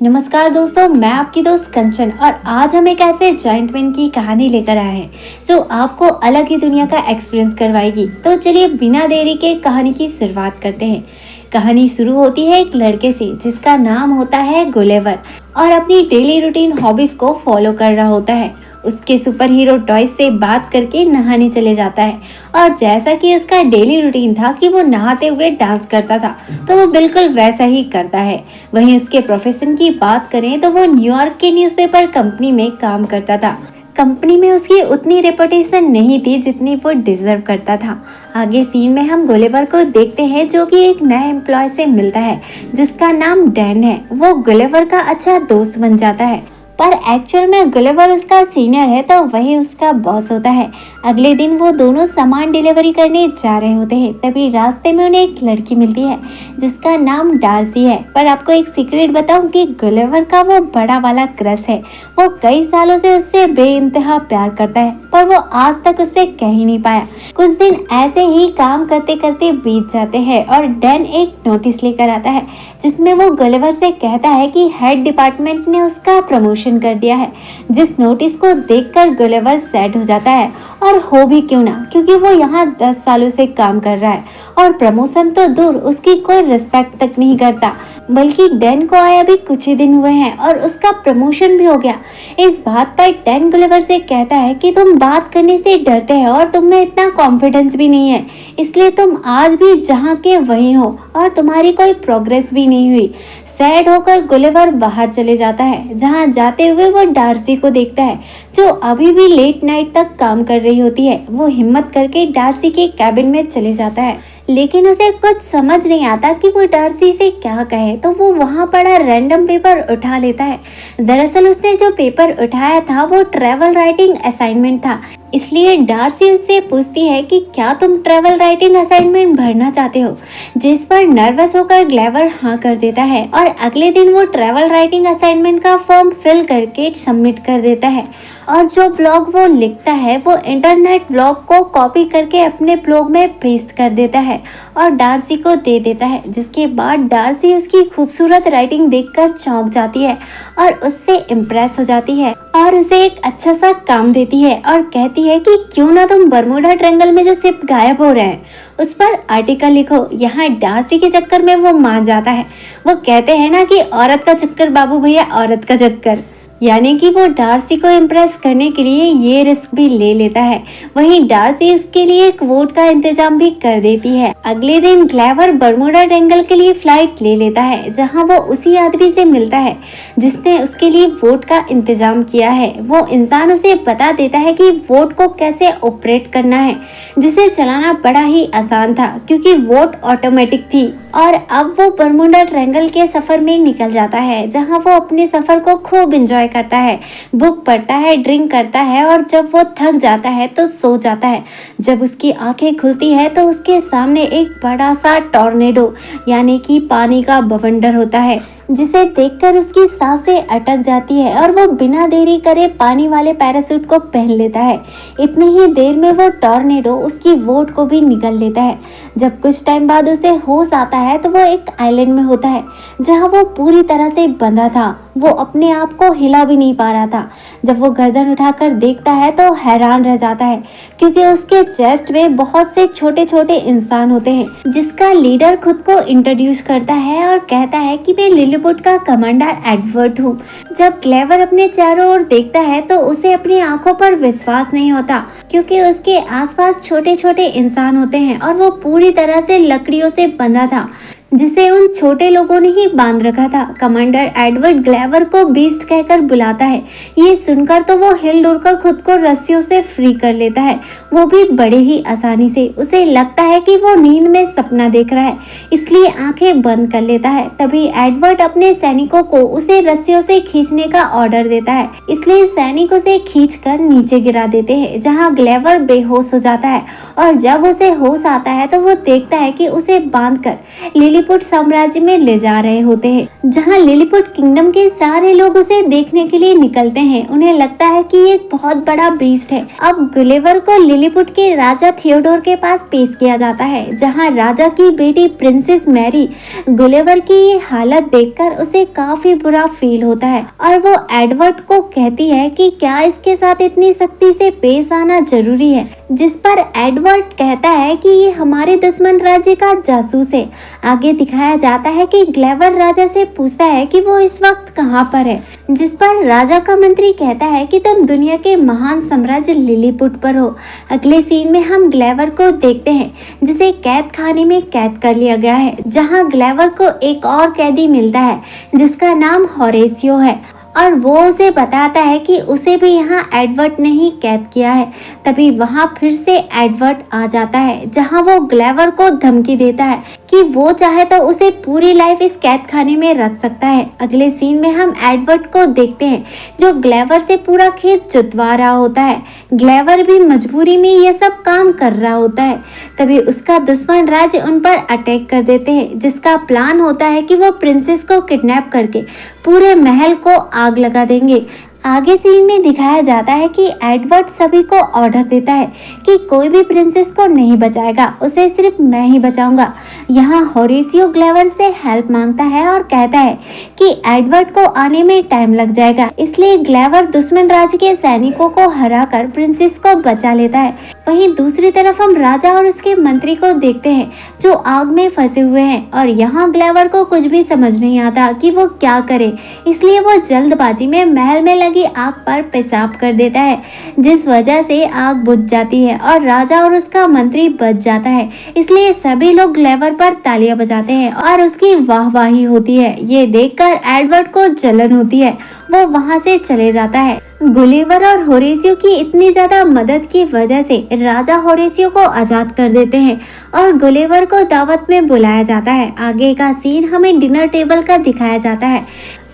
नमस्कार दोस्तों, मैं आपकी दोस्त कंचन और आज हम एक ऐसे जॉइंट पेन की कहानी लेकर आए हैं जो आपको अलग ही दुनिया का एक्सपीरियंस करवाएगी। तो चलिए बिना देरी के कहानी की शुरुआत करते हैं। कहानी शुरू होती है एक लड़के से जिसका नाम होता है गुलेवर और अपनी डेली रूटीन हॉबीज को फॉलो कर रहा होता है। उसके सुपर हीरो टॉय से बात करके नहाने चले जाता है और जैसा कि उसका डेली रूटीन था कि वो नहाते हुए डांस करता था, तो वो बिल्कुल वैसा ही करता है। वहीं उसके प्रोफेशन की बात करें तो वो न्यूयॉर्क के न्यूज़पेपर कंपनी में काम करता था। कंपनी में उसकी उतनी रेपुटेशन नहीं थी जितनी वो डिजर्व करता था। आगे सीन में हम गुलेवर को देखते हैं जो कि एक नए एम्प्लॉय से मिलता है जिसका नाम डैन है। वो गुलेवर का अच्छा दोस्त बन जाता है, पर एक्चुअल में गुलेवर उसका सीनियर है तो वही उसका बॉस होता है। अगले दिन वो दोनों सामान डिलीवरी करने जा रहे होते हैं, तभी रास्ते में उन्हें एक लड़की मिलती है जिसका नाम डार्सी है। पर आपको एक सीक्रेट बताऊं कि गुलेवर का वो बड़ा वाला क्रश है। वो कई सालों से उससे बेइंतहा प्यार करता है, पर वो आज तक उससे कह ही नहीं पाया। कुछ दिन ऐसे ही काम करते करते बीत जाते हैं और डैन एक नोटिस लेकर आता है जिसमें वो गुलेवर से कहता है कि हेड डिपार्टमेंट ने उसका प्रमोशन कर दिया है। जिस नोटिस को देखकर गुलेवर सैड हो जाता है, और हो भी क्यों ना, क्योंकि वो यहाँ 10 सालों से काम कर रहा है और प्रमोशन तो दूर उसकी कोई रिस्पेक्ट तक नहीं करता। बल्कि डैन को आया भी कुछ ही दिन हुए हैं और उसका प्रमोशन भी हो गया। इस बात पर डैन गुलेवर से कहता है कि तुम बात करने से डरते हो और तुम में इतना कॉन्फिडेंस भी नहीं है, इसलिए तुम आज भी जहाँ के वहीं हो और तुम्हारी कोई प्रोग्रेस भी नहीं हुई। सैड होकर गुलेवर बाहर चले जाता है, जहां जाते हुए वो डार्सी को देखता है जो अभी भी लेट नाइट तक काम कर रही होती है। वो हिम्मत करके डार्सी के कैबिन में चले जाता है, लेकिन उसे कुछ समझ नहीं आता कि वो डार्सी से क्या कहे, तो वो वहां पड़ा रैंडम पेपर उठा लेता है। दरअसल उसने जो पेपर उठाया था वो ट्रैवल राइटिंग असाइनमेंट था, इसलिए डार्सी उससे पूछती है कि क्या तुम ट्रैवल राइटिंग असाइनमेंट भरना चाहते हो, जिस पर नर्वस होकर ग्लेवर हाँ कर देता है और अगले दिन वो ट्रैवल राइटिंग असाइनमेंट का फॉर्म फिल करके सबमिट कर देता है। और जो ब्लॉग वो लिखता है वो इंटरनेट ब्लॉग को कॉपी करके अपने ब्लॉग में पेस्ट कर देता है और डार्सी को दे देता है, जिसके बाद डार्सी उसकी खूबसूरत राइटिंग देखकर चौंक जाती है और उससे इम्प्रेस हो जाती है और उसे एक अच्छा सा काम देती है और कहती है कि क्यों ना तुम बरमूडा ट्रायंगल में जो शिप गायब हो रहे हैं उस पर आर्टिकल लिखो। यहाँ डार्सी के चक्कर में वो मान जाता है। वो कहते हैं ना कि औरत का चक्कर बाबू भैया औरत का चक्कर, यानी कि वो डार्सी को इम्प्रेस करने के लिए ये रिस्क भी ले लेता है। वहीं डार्सी इसके लिए एक वोट का इंतजाम भी कर देती है। अगले दिन ग्लेवर बरमूडा ट्रायंगल के लिए फ्लाइट ले लेता है, जहां वो उसी आदमी से मिलता है जिसने उसके लिए वोट का इंतजाम किया है। वो इंसान उसे बता देता है कि वोट को कैसे ऑपरेट करना है, जिसे चलाना बड़ा ही आसान था क्योंकि वोट ऑटोमेटिक थी। और अब वो बरमूडा ट्रायंगल के सफर में निकल जाता है, जहां वो अपने सफर को खूब एंजॉय करता है, बुक पढ़ता है, ड्रिंक करता है और जब वो थक जाता है तो सो जाता है। जब उसकी आंखें खुलती है तो उसके सामने एक बड़ा सा टॉर्नेडो यानी कि पानी का बवंडर होता है, जिसे देखकर उसकी सांसें अटक जाती है और वो बिना देरी करे पानी वाले पैराशूट को पहन लेता है। इतनी ही देर में वो टॉर्नेडो उसकी वोट को भी निगल लेता है। जब कुछ टाइम बाद उसे होश आता है तो वो एक आइलैंड में होता है जहां वो पूरी तरह से बंधा था। वो अपने आप को हिला भी नहीं पा रहा था। जब वो गर्दन उठाकर देखता है तो हैरान रह जाता है क्योंकि उसके चेस्ट में बहुत से छोटे छोटे इंसान होते हैं, जिसका लीडर खुद को इंट्रोड्यूस करता है और कहता है कि मैं लिलीपुट का कमांडर एडवर्ड हूँ। जब ग्लेवर अपने चारों ओर देखता है तो उसे अपनी आंखों पर विश्वास नहीं होता क्योंकि उसके आसपास छोटे छोटे इंसान होते हैं और वो पूरी तरह से लकड़ियों से बंधा था, जिसे उन छोटे लोगों ने ही बांध रखा था। कमांडर एडवर्ड ग्लेवर को बीस्ट कहकर बुलाता है। ये सुनकर तो वो हिल डुल कर खुद को रस्सियों से फ्री कर लेता है, वो भी बड़े ही आसानी से। उसे लगता है कि वो नींद में सपना देख रहा है, इसलिए आंखें बंद कर लेता है। तभी एडवर्ड अपने सैनिकों को उसे रस्सियों से खींचने का ऑर्डर देता है, इसलिए सैनिक उसे खींचकर नीचे गिरा देते हैं, जहाँ ग्लेवर बेहोश हो जाता है। और जब उसे होश आता है तो वो देखता है कि उसे बांधकर लिली लिलीपुट साम्राज्य में ले जा रहे होते हैं, जहां लिलीपुट किंगडम के सारे लोग उसे देखने के लिए निकलते हैं। उन्हें लगता है कि ये एक बहुत बड़ा बीस्ट है। अब गुलिवर को लिलीपुट के राजा थियोडोर के पास पेश किया जाता है, जहां राजा की बेटी प्रिंसेस मैरी गुलिवर की ये हालत देखकर उसे काफी बुरा फील होता है और वो एडवर्ड को कहती है कि क्या इसके साथ इतनी सख्ती से पेश आना जरूरी है, जिस पर एडवर्ड कहता है कि ये हमारे दुश्मन राज्य का जासूस है। आगे दिखाया जाता है कि ग्लेवर राजा से पूछता है कि वो इस वक्त कहाँ पर है, जिस पर राजा का मंत्री कहता है कि तुम दुनिया के महान साम्राज्य लिलीपुट पर हो। अगले सीन में हम ग्लेवर को देखते हैं, जिसे कैद खाने में कैद कर लिया गया है, जहाँ ग्लेवर को एक और कैदी मिलता है जिसका नाम होरेसियो है और वो उसे बताता है कि उसे भी यहाँ एडवर्ड ने ही कैद किया है। तभी वहाँ फिर से एडवर्ड आ जाता है, जहाँ वो ग्लेवर को धमकी देता है कि वो चाहे तो उसे पूरी लाइफ इस कैद खाने में रख सकता है। अगले सीन में हम एडवर्ड को देखते हैं, जो ग्लेवर से पूरा खेत जुतवा रहा होता है। ग्लेवर भी मजबूरी में यह सब काम कर रहा होता है। तभी उसका दुश्मन राज्य उन पर अटैक कर देते हैं, जिसका प्लान होता है कि वो प्रिंसेस को किडनैप करके पूरे महल को आग लगा देंगे। आगे सीन में दिखाया जाता है कि एडवर्ड सभी को ऑर्डर देता है कि कोई भी प्रिंसेस को नहीं बचाएगा, उसे सिर्फ मैं ही बचाऊंगा। यहाँ होरेसियो ग्लेवर से हेल्प मांगता है और कहता है कि एडवर्ड को आने में टाइम लग जाएगा, इसलिए ग्लेवर दुश्मन राज्य के सैनिकों को हराकर प्रिंसेस को बचा लेता है। वहीं दूसरी तरफ हम राजा और उसके मंत्री को देखते हैं, जो आग में फंसे हुए हैं और यहाँ ग्लेवर को कुछ भी समझ नहीं आता कि वो क्या करे, इसलिए वो जल्दबाजी में महल में लगी आग पर पेशाब कर देता है, जिस वजह से आग बुझ जाती है और राजा और उसका मंत्री बच जाता है। इसलिए सभी लोग ग्लेवर पर तालियां बजाते हैं और उसकी वाहवाही होती है। ये देखकर एडवर्ड को जलन होती है, वो वहां से चले जाता है। गुलिवर और होरेसियो की इतनी ज्यादा मदद की वजह से राजा होरेसियो को आजाद कर देते हैं और गुलिवर को दावत में बुलाया जाता है। आगे का सीन हमें डिनर टेबल का दिखाया जाता है।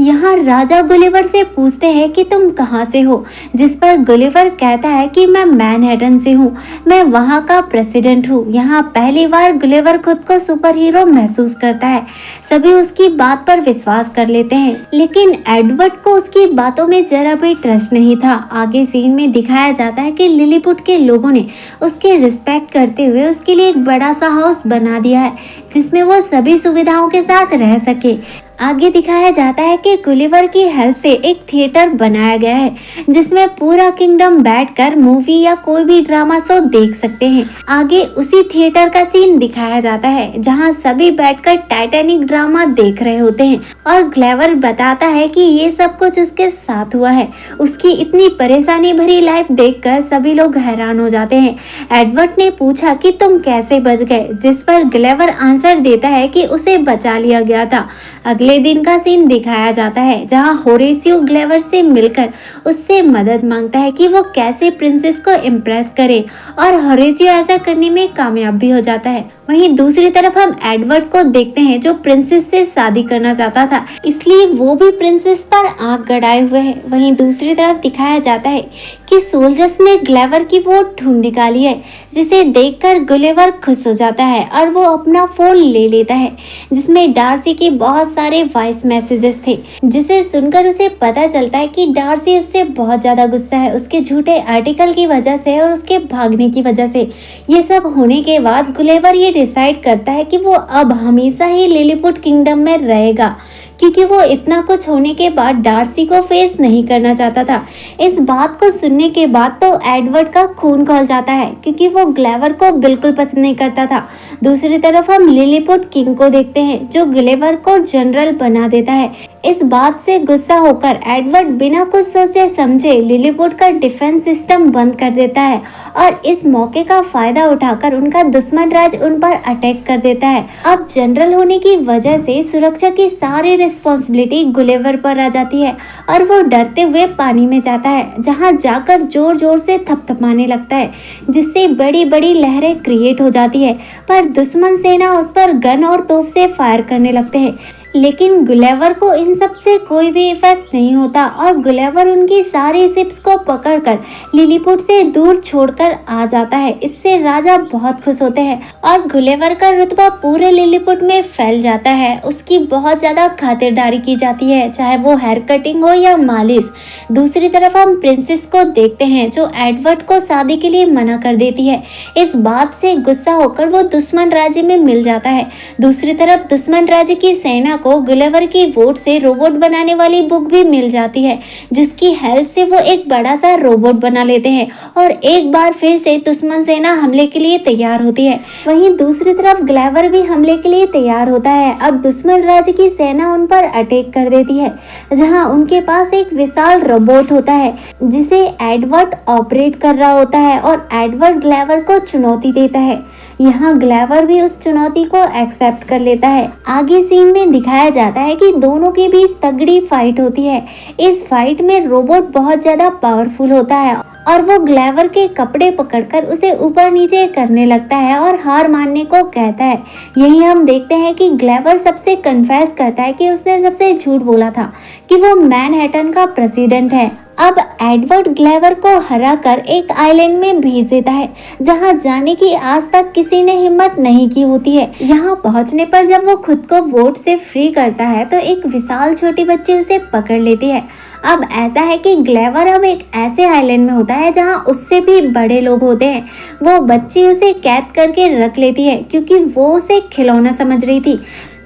यहाँ राजा गुलिवर से पूछते हैं कि तुम कहाँ से हो, जिस पर गुलिवर कहता है कि मैं मैनहट्टन से हूँ, मैं वहाँ का प्रेसिडेंट हूँ। यहाँ पहली बार गुलिवर खुद को सुपर हीरो महसूस करता है। सभी उसकी बात पर विश्वास कर लेते हैं, लेकिन एडवर्ड को उसकी बातों में जरा भी ट्रस्ट नहीं था। आगे सीन में दिखाया जाता है कि लिलीपुट के लोगों ने उसके रिस्पेक्ट करते हुए उसके लिए एक बड़ा सा हाउस बना दिया है, जिसमें वो सभी सुविधाओं के साथ रह सके। आगे दिखाया जाता है कि गुलिवर की हेल्प से एक थिएटर बनाया गया है, जिसमें पूरा किंगडम बैठकर मूवी या कोई भी ड्रामा शो देख सकते हैं। आगे उसी थिएटर का सीन दिखाया जाता है, जहां सभी बैठकर टाइटैनिक ड्रामा देख रहे होते हैं और ग्लेवर बताता है कि ये सब कुछ उसके साथ हुआ है। उसकी इतनी परेशानी भरी लाइफ देखकर सभी लोग हैरान हो जाते हैं। एडवर्ड ने पूछा कि तुम कैसे बच गए, जिस पर ग्लेवर आंसर देता है कि उसे बचा लिया गया था। अगले दिन का सीन दिखाया जाता है, जहां होरेसियो ग्लेवर से मिलकर उससे मदद मांगता है कि वो कैसे प्रिंसेस को इम्प्रेस करे और होरेसियो ऐसा करने में कामयाब भी हो जाता है। वहीं दूसरी तरफ हम एडवर्ड को देखते हैं, जो प्रिंसेस से शादी करना चाहता था, इसलिए वो भी प्रिंसेस पर आंख गड़ाए हुए है। वहीं दूसरी तरफ दिखाया जाता है कि सोल्जर्स ने ग्लेवर की वो ढूंढ निकाली है, जिसे देखकर गुलिवर खुश हो जाता है और वो अपना फोन ले लेता है, जिसमें डार्सी के बहुत सारे वॉइस मैसेजेस थे, जिसे सुनकर उसे पता चलता है कि डार्सी उससे बहुत ज्यादा गुस्सा है, उसके झूठे आर्टिकल की वजह से और उसके भागने की वजह से। ये सब होने के बाद गुलिवर ये डिसाइड करता है कि वो अब हमेशा ही लिलीपुट किंगडम में रहेगा, क्योंकि वो इतना कुछ होने के बाद डार्सी को फेस नहीं करना चाहता था। इस बात को सुनने के बाद तो एडवर्ड का खून खौल जाता है, क्योंकि वो ग्लेवर को बिल्कुल पसंद नहीं करता था। दूसरी तरफ हम लिलीपुट किंग को देखते हैं, जो ग्लेवर को जनरल बना देता है। इस बात से गुस्सा होकर एडवर्ड बिना कुछ सोचे समझे लिलीपुट का डिफेंस सिस्टम बंद कर देता है और इस मौके का फायदा उठाकर उनका दुश्मन राज उन पर अटैक कर देता है। अब जनरल होने की वजह से सुरक्षा की सारी रिस्पॉन्सिबिलिटी गुलिवर पर आ जाती है और वो डरते हुए पानी में जाता है, जहां जाकर जोर जोर से थपथपाने लगता है, जिससे बड़ी बड़ी लहरें क्रिएट हो जाती है। पर दुश्मन सेना उस पर गन और तोप से फायर करने लगते हैं। लेकिन गुलेवर को इन सब से कोई भी इफेक्ट नहीं होता और गुलेवर उनकी सारी शिप्स को पकड़कर लिलीपुट से दूर छोड़कर आ जाता है। इससे राजा बहुत खुश होते हैं और गुलेवर का रुतबा पूरे लिलीपुट में फैल जाता है। उसकी बहुत ज्यादा खातिरदारी की जाती है, चाहे वो हेयर कटिंग हो या मालिश। दूसरी तरफ हम प्रिंसेस को देखते हैं जो एडवर्ड को शादी के लिए मना कर देती है। इस बात से गुस्सा होकर वो दुश्मन राज्य में मिल जाता है। दूसरी तरफ दुश्मन राज्य की सेना को गुलेवर की वोट से रोबोट बनाने वाली बुक भी मिल जाती है, जिसकी हेल्प से वो एक बड़ा सा रोबोट बना लेते हैं और एक बार फिर से दुश्मन सेना हमले के लिए तैयार होती है। वहीं दूसरी तरफ गुलेवर भी हमले के लिए तैयार होता है। अब दुश्मन राज्य की सेना उन पर अटैक कर देती है, जहां उनके पास एक विशाल रोबोट होता है जिसे एडवर्ड ऑपरेट कर रहा होता है और एडवर्ड गुलेवर को चुनौती देता है। यहाँ गुलेवर भी उस चुनौती को एक्सेप्ट कर लेता है। आगे सीन में दिखाया जाता है कि दोनों के बीच तगड़ी फाइट होती है। इस फाइट में रोबोट बहुत ज्यादा पावरफुल होता है और वो गुलेवर के कपड़े पकड़कर उसे ऊपर नीचे करने लगता है और हार मानने को कहता है। यही हम देखते हैं कि गुलेवर सबसे कन्फेस करता है कि उसने सबसे झूठ बोला था कि वो मैनहट्टन का प्रेसिडेंट है। अब एडवर्ड गुलेवर को हराकर एक आइलैंड में भेज देता है जहां जाने की आज तक किसी ने हिम्मत नहीं की होती है। यहां पहुंचने पर जब वो खुद को वोट से फ्री करता है तो एक विशाल छोटी बच्ची उसे पकड़ लेती है। अब ऐसा है कि गुलेवर अब एक ऐसे आइलैंड में होता है जहां उससे भी बड़े लोग होते हैं। वो बच्ची उसे कैद करके रख लेती है क्योंकि वो उसे खिलौना समझ रही थी।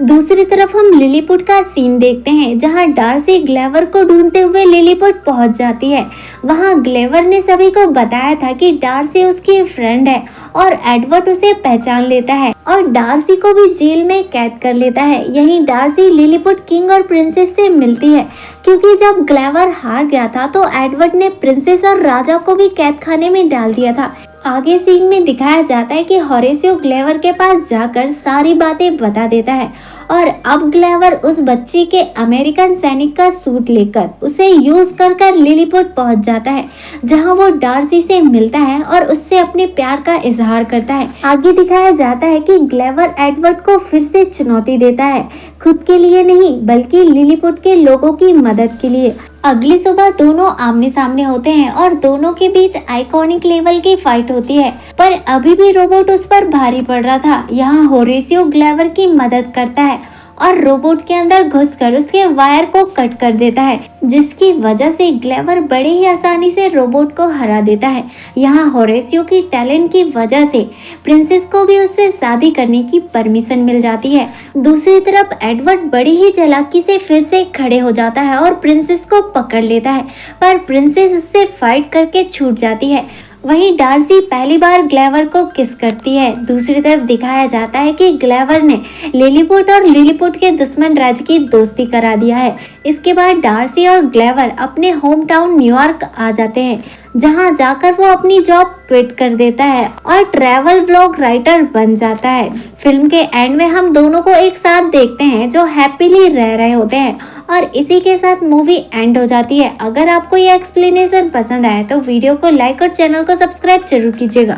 दूसरी तरफ हम लिलीपुट का सीन देखते हैं जहां डार्सी गुलेवर को ढूंढते हुए लिलीपुट पहुंच जाती है। वहां गुलेवर ने सभी को बताया था कि डार्सी उसकी फ्रेंड है और एडवर्ड उसे पहचान लेता है और डार्सी को भी जेल में कैद कर लेता है। यहीं डार्सी लिलीपुट किंग और प्रिंसेस से मिलती है क्योंकि जब गुलेवर हार गया था तो एडवर्ड ने प्रिंसेस और राजा को भी कैद खाने में डाल दिया था। आगे सीन में दिखाया जाता है कि होरेसियो गुलेवर के पास जाकर सारी बातें बता देता है और अब गुलेवर उस बच्ची के अमेरिकन सैनिक का सूट लेकर उसे यूज कर लिलीपुट पहुंच जाता है जहां वो डार्सी से मिलता है और उससे अपने प्यार का इजहार करता है। आगे दिखाया जाता है कि गुलेवर एडवर्ड को फिर से चुनौती देता है, खुद के लिए नहीं बल्कि लिलीपुट के लोगों की मदद के लिए। अगली सुबह दोनों आमने सामने होते हैं और दोनों के बीच आइकॉनिक लेवल की फाइट होती है, पर अभी भी रोबोट उस पर भारी पड़ रहा था। यहाँ होरेसियो गुलेवर की मदद करता है और रोबोट के अंदर घुसकर उसके वायर को कट कर देता है, जिसकी वजह से गुलेवर बड़े ही आसानी से रोबोट को हरा देता है। यहाँ होरेसियो की टैलेंट की वजह से प्रिंसेस को भी उससे शादी करने की परमिशन मिल जाती है। दूसरी तरफ एडवर्ड बड़ी ही चालाकी से फिर से खड़े हो जाता है और प्रिंसेस को पकड़ लेता है, पर प्रिंसेस उससे फाइट करके छूट जाती है। वहीं डार्सी पहली बार गुलेवर को किस करती है। दूसरी तरफ दिखाया जाता है कि गुलेवर ने लिलीपुट और लिलीपुट के दुश्मन राज्य की दोस्ती करा दिया है। इसके बाद डार्सी और गुलेवर अपने होम टाउन न्यूयॉर्क आ जाते हैं, जहां जाकर वो अपनी जॉब क्विट कर देता है और ट्रैवल व्लॉग राइटर बन जाता है। फिल्म के एंड में हम दोनों को एक साथ देखते हैं जो हैप्पीली रह रहे होते हैं और इसी के साथ मूवी एंड हो जाती है। अगर आपको ये एक्सप्लेनेशन पसंद आए तो वीडियो को लाइक और चैनल को सब्सक्राइब जरूर कीजिएगा।